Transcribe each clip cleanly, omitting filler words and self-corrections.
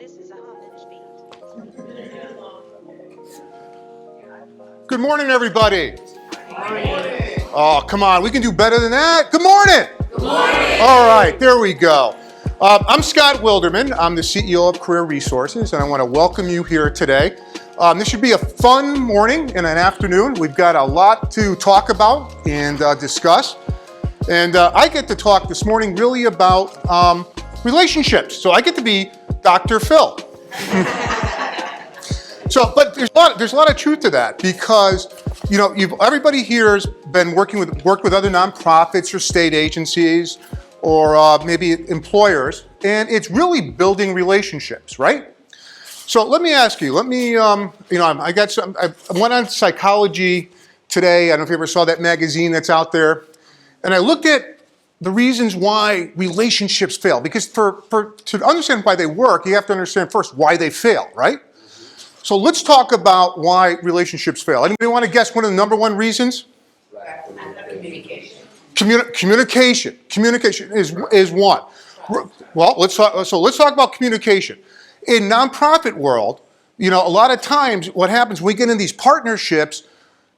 This is a hostage feed. Good morning, everybody. Oh, come on. We can do better than that. Good morning. Good morning. All right, there we go. I'm Scott Wilderman. I'm the CEO of Career Resources, and I want to welcome you here today. This should be a fun morning and an afternoon. We've got a lot to talk about and discuss. And I get to talk this morning really about relationships. So I get to be Dr. Phil. But there's a lot of truth to that because everybody here has been worked with other nonprofits or state agencies or maybe employers, and it's really building relationships, right? So let me ask you. I went on Psychology today. I don't know if you ever saw that magazine that's out there, and I looked at the reasons why relationships fail. Because to understand why they work, you have to understand first why they fail, right? So let's talk about why relationships fail. Anybody want to guess one of the number one reasons? Communication. Communication is one. Well, let's talk about communication. In nonprofit world, a lot of times what happens when we get in these partnerships,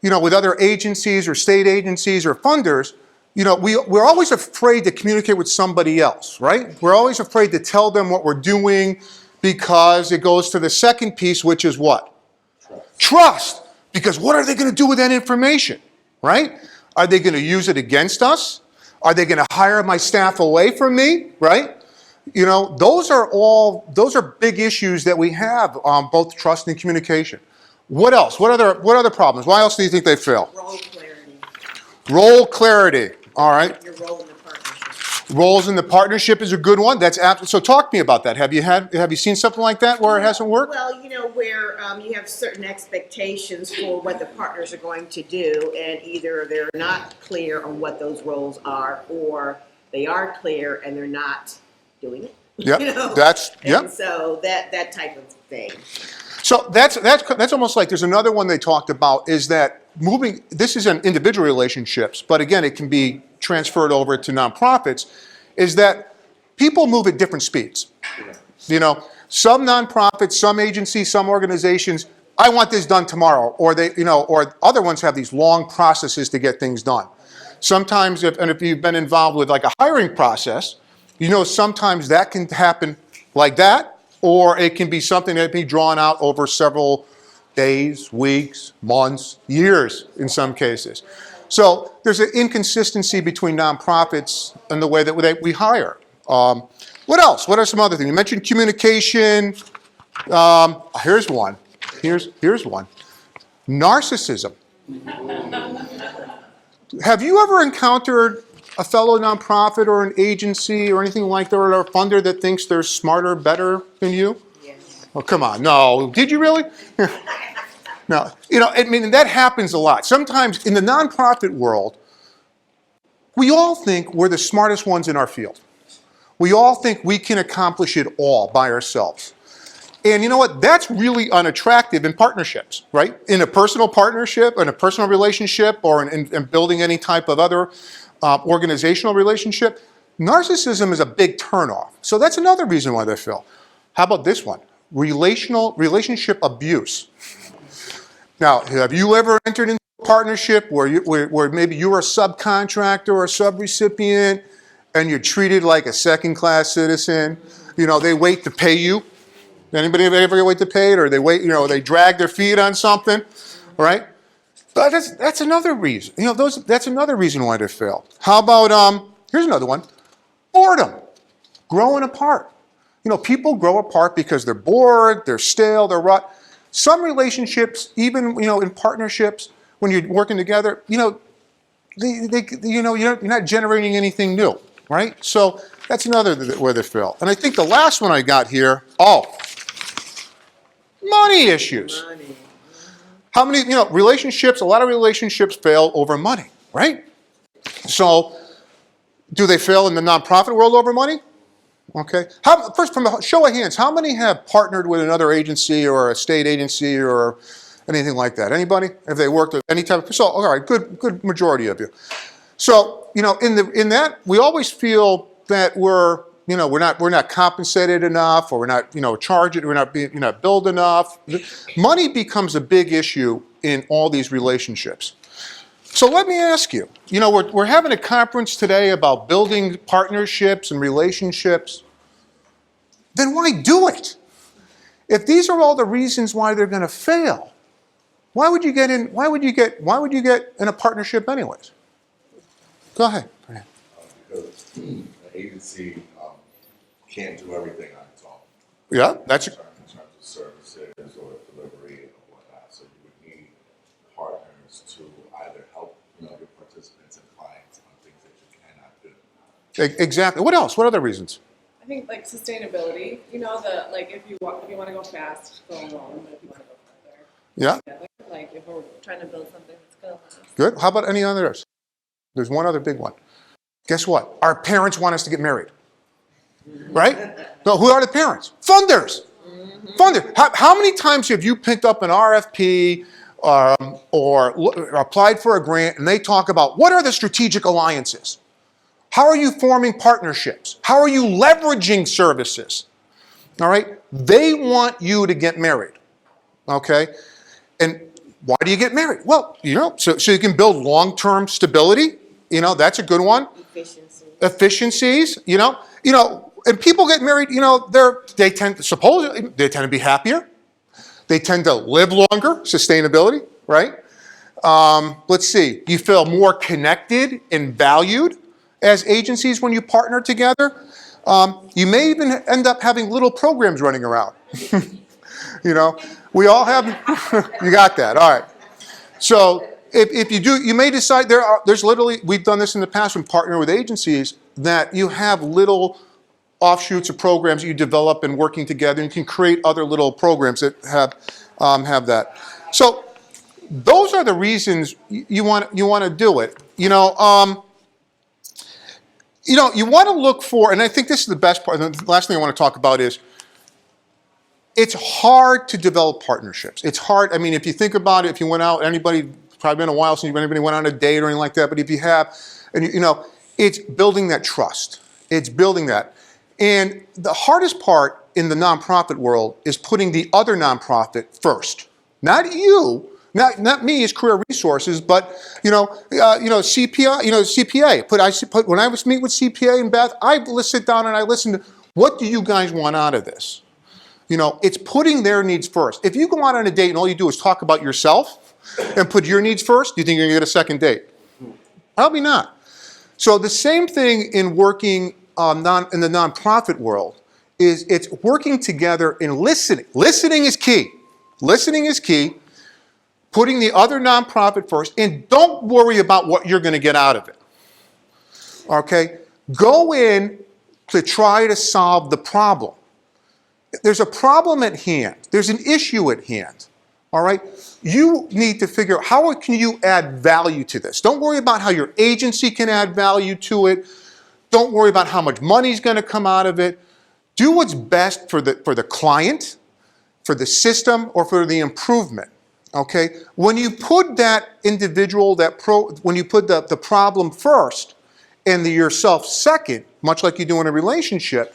with other agencies or state agencies or funders, we're always afraid to communicate with somebody else, right? We're always afraid to tell them what we're doing because it goes to the second piece, which is what? Trust. Because what are they going to do with that information, right? Are they going to use it against us? Are they going to hire my staff away from me, right? Those are big issues that we have on both trust and communication. What else? What other problems? Why else do you think they fail? Role clarity. Role clarity. All right. Your role in the partnership. Roles in the partnership is a good one. That's absolutely. So talk to me about that. Have you seen something like that where it hasn't worked? Well, where you have certain expectations for what the partners are going to do, and either they're not clear on what those roles are, or they are clear and they're not doing it. Yep. And so that type of thing. So that's almost like there's another one they talked about is that this is in individual relationships, but again, it can be transferred over to nonprofits, is that people move at different speeds. Some nonprofits, some agencies, some organizations, I want this done tomorrow, or or other ones have these long processes to get things done. Sometimes, if you've been involved with like a hiring process, sometimes that can happen like that, or it can be something that can be drawn out over several days, weeks, months, years in some cases. So there's an inconsistency between nonprofits and the way that we hire. What else? What are some other things? You mentioned communication. Here's one. Here's one. Narcissism. Have you ever encountered a fellow nonprofit or an agency or anything like that, or a funder that thinks they're smarter, better than you? Yes. Oh, come on. No. Did you really? No. That happens a lot. Sometimes in the nonprofit world, we all think we're the smartest ones in our field. We all think we can accomplish it all by ourselves. And you know what? That's really unattractive in partnerships, right? In a personal partnership, in a personal relationship, or in building any type of other organizational relationship, narcissism is a big turnoff. So that's another reason why they fail. How about this one? Relationship abuse. Now, have you ever entered into a partnership where maybe you're a subcontractor or a subrecipient and you're treated like a second-class citizen? They wait to pay you. Anybody ever wait to pay it? Or they drag their feet on something, right? But that's another reason. That's another reason why they fail. How about here's another one: boredom, growing apart. People grow apart because they're bored, they're stale, they're rot. Some relationships, even in partnerships, when you're working together, you're not generating anything new, right? So that's another where they fail. And I think the last one I got here. Money issues. Money. How many, relationships, a lot of relationships fail over money, right? So, do they fail in the nonprofit world over money? Okay. First, from a show of hands, how many have partnered with another agency or a state agency or anything like that? Anybody? Have they worked with any type of, so, all right, good majority of you. So, in that, we always feel that we're we're not compensated enough, or we're not, we're not billed enough. Money becomes a big issue in all these relationships. So let me ask you, we're having a conference today about building partnerships and relationships. Then why do it? If these are all the reasons why they're going to fail, why would you get in a partnership anyways? Go ahead. Because an agency can't do everything on its own. Yeah, that's in terms of services or delivery or whatnot. So you would need partners to either help your participants and clients on things that you cannot do. exactly. What else? What other reasons? I think like sustainability. If you want to go fast, go alone. But if you want to go further, Yeah. together. Like if we're trying to build something that's going to last. Good. How about any others? There's one other big one. Guess what? Our parents want us to get married. Right? No, who are the parents? Funders. Funders. How many times have you picked up an RFP or applied for a grant and they talk about what are the strategic alliances? How are you forming partnerships? How are you leveraging services? All right? They want you to get married. Okay? And why do you get married? Well, so you can build long-term stability. That's a good one. Efficiencies, and people get married, they tend to be happier. They tend to live longer, sustainability, right? Let's see, you feel more connected and valued as agencies when you partner together. You may even end up having little programs running around. We all have, you got that, all right. So if you do, you may decide there's literally, we've done this in the past when partnering with agencies, that you have little offshoots of programs that you develop and working together, and you can create other little programs that have that. So those are the reasons you want to do it. You want to look for, and I think this is the best part, and the last thing I want to talk about is, it's hard to develop partnerships. It's hard. I mean, if you think about it, if you went out, probably been a while since anybody went on a date or anything like that, but if you have, and it's building that trust. It's building that. And the hardest part in the nonprofit world is putting the other nonprofit first. Not you, not me as career resources, but CPA, CPA. When I was meeting with CPA and Beth, I sit down and I listen to, what do you guys want out of this? It's putting their needs first. If you go out on a date and all you do is talk about yourself and put your needs first, do you think you're going to get a second date? Probably not. So the same thing in working in the nonprofit world is it's working together in listening. Listening is key. Listening is key. Putting the other nonprofit first, and don't worry about what you're going to get out of it. Okay? Go in to try to solve the problem. There's a problem at hand. There's an issue at hand. All right? You need to figure out how can you add value to this. Don't worry about how your agency can add value to it. Don't worry about how much money is going to come out of it. Do what's best for the client, for the system, or for the improvement. Okay? When you put that individual, when you put the problem first and yourself second, much like you do in a relationship,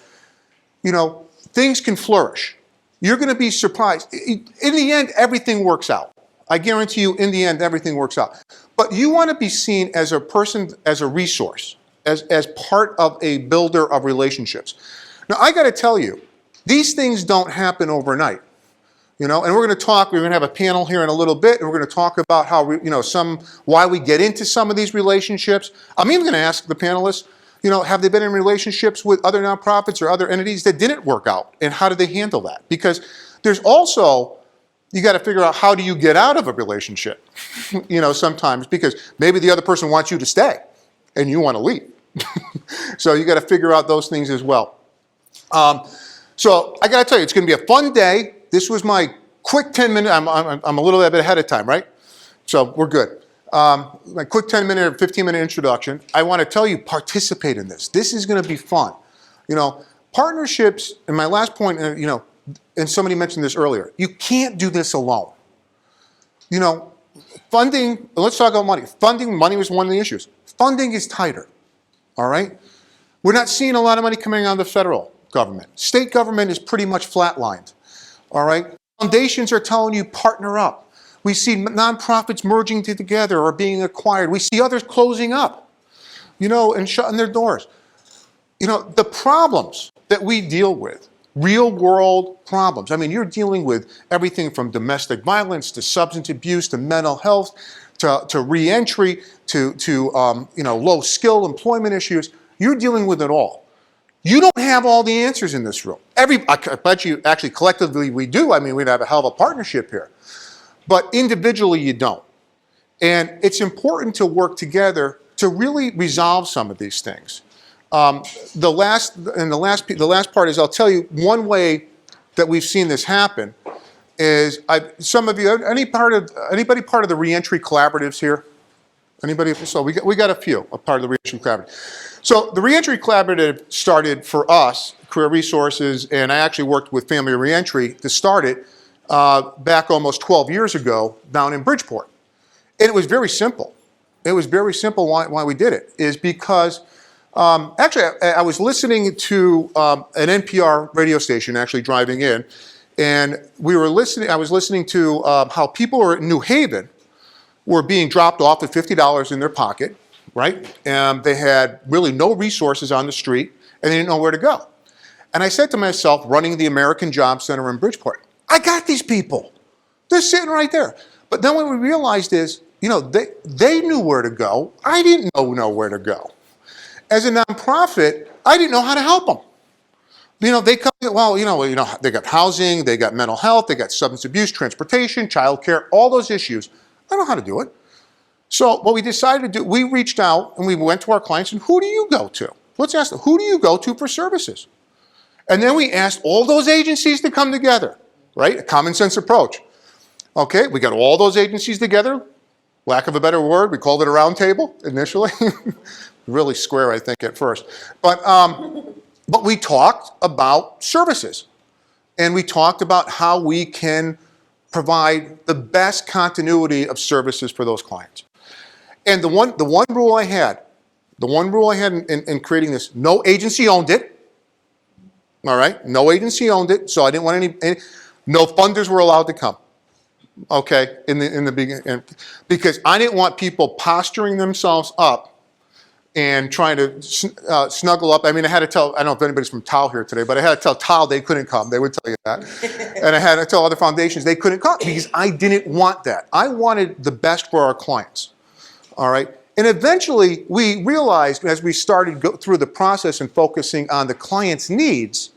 things can flourish. You're going to be surprised. In the end, everything works out. I guarantee you, in the end, everything works out. But you want to be seen as a person, as a resource, as part of a builder of relationships. Now, I got to tell you, these things don't happen overnight. And we're going to have a panel here in a little bit, and we're going to talk about how, why we get into some of these relationships. I'm even going to ask the panelists, have they been in relationships with other nonprofits or other entities that didn't work out? And how did they handle that? Because there's also, you got to figure out how do you get out of a relationship, sometimes, because maybe the other person wants you to stay and you want to leave. So you got to figure out those things as well. So I got to tell you, it's going to be a fun day. This was my quick 10-minute, I'm a little bit ahead of time, right? So we're good. My quick 10-minute or 15-minute introduction. I want to tell you, participate in this. This is going to be fun. Partnerships, and my last point, and somebody mentioned this earlier, you can't do this alone. Funding, let's talk about money. Money was one of the issues. Funding is tighter, all right? We're not seeing a lot of money coming out of the federal government. State government is pretty much flatlined, all right? Foundations are telling you partner up. We see nonprofits merging together or being acquired. We see others closing up, and shutting their doors. The problems that we deal with, real world problems. I mean, you're dealing with everything from domestic violence to substance abuse to mental health to reentry to low skill employment issues. You're dealing with it all. You don't have all the answers in this room. I bet you actually collectively we do. I mean, we'd have a hell of a partnership here. But individually you don't. And it's important to work together to really resolve some of these things. The last part is I'll tell you one way that we've seen this happen is anybody part of the reentry collaboratives here? Anybody? So we got a few a part of the reentry collaborative. So the reentry collaborative started for us, Career Resources, and I actually worked with Family Reentry to start it back almost 12 years ago down in Bridgeport. And it was very simple. It was very simple why we did it is because actually I was listening to an NPR radio station actually driving in, and I was listening to how people in New Haven were being dropped off with $50 in their pocket, right? And they had really no resources on the street, and they didn't know where to go. And I said to myself, running the American Job Center in Bridgeport, I got these people. They're sitting right there. But then what we realized is, they knew where to go. I didn't know where to go. As a nonprofit, I didn't know how to help them. They come, they got housing, they got mental health, they got substance abuse, transportation, childcare, all those issues. I don't know how to do it. So what we decided to do, we reached out and we went to our clients and who do you go to? Let's ask them, who do you go to for services? And then we asked all those agencies to come together, right? A common sense approach. Okay, we got all those agencies together. Lack of a better word, we called it a round table initially. Really square, I think, at first. But we talked about services. And we talked about how we can provide the best continuity of services for those clients. And the one rule I had in creating this, no agency owned it. All right, no agency owned it, so I didn't want any no funders were allowed to come. Okay, in the beginning, because I didn't want people posturing themselves up and trying to snuggle up. I mean, I had to tell, I don't know if anybody's from TAL here today, but I had to tell TAL they couldn't come. They would tell you that. And I had to tell other foundations they couldn't come because I didn't want that. I wanted the best for our clients. All right. And eventually we realized as we started go through the process and focusing on the client's needs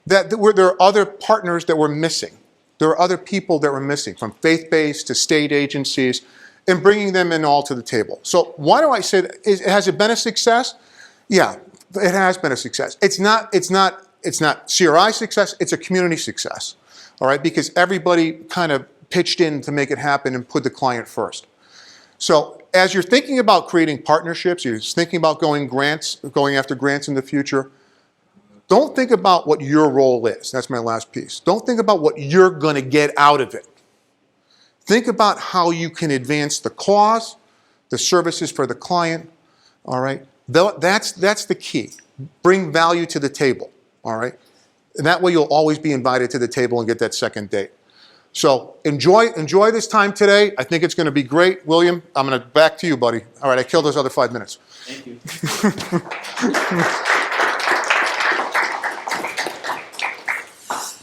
that there are other partners that were missing. There are other people that were missing, from faith-based to state agencies, and bringing them in all to the table. So why do I say that? Has it been a success? Yeah, it has been a success. It's not CRI success, it's a community success, all right? Because everybody kind of pitched in to make it happen and put the client first. So as you're thinking about creating partnerships, you're thinking about going after grants in the future, don't think about what your role is. That's my last piece. Don't think about what you're going to get out of it. Think about how you can advance the cause, the services for the client, all right? That's the key. Bring value to the table, all right? And that way you'll always be invited to the table and get that second date. So enjoy this time today. I think it's going to be great. William, I'm going to back to you, buddy. All right, I killed those other 5 minutes. Thank you.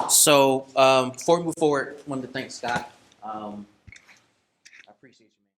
So before we move forward, I wanted to thank Scott. I appreciate you.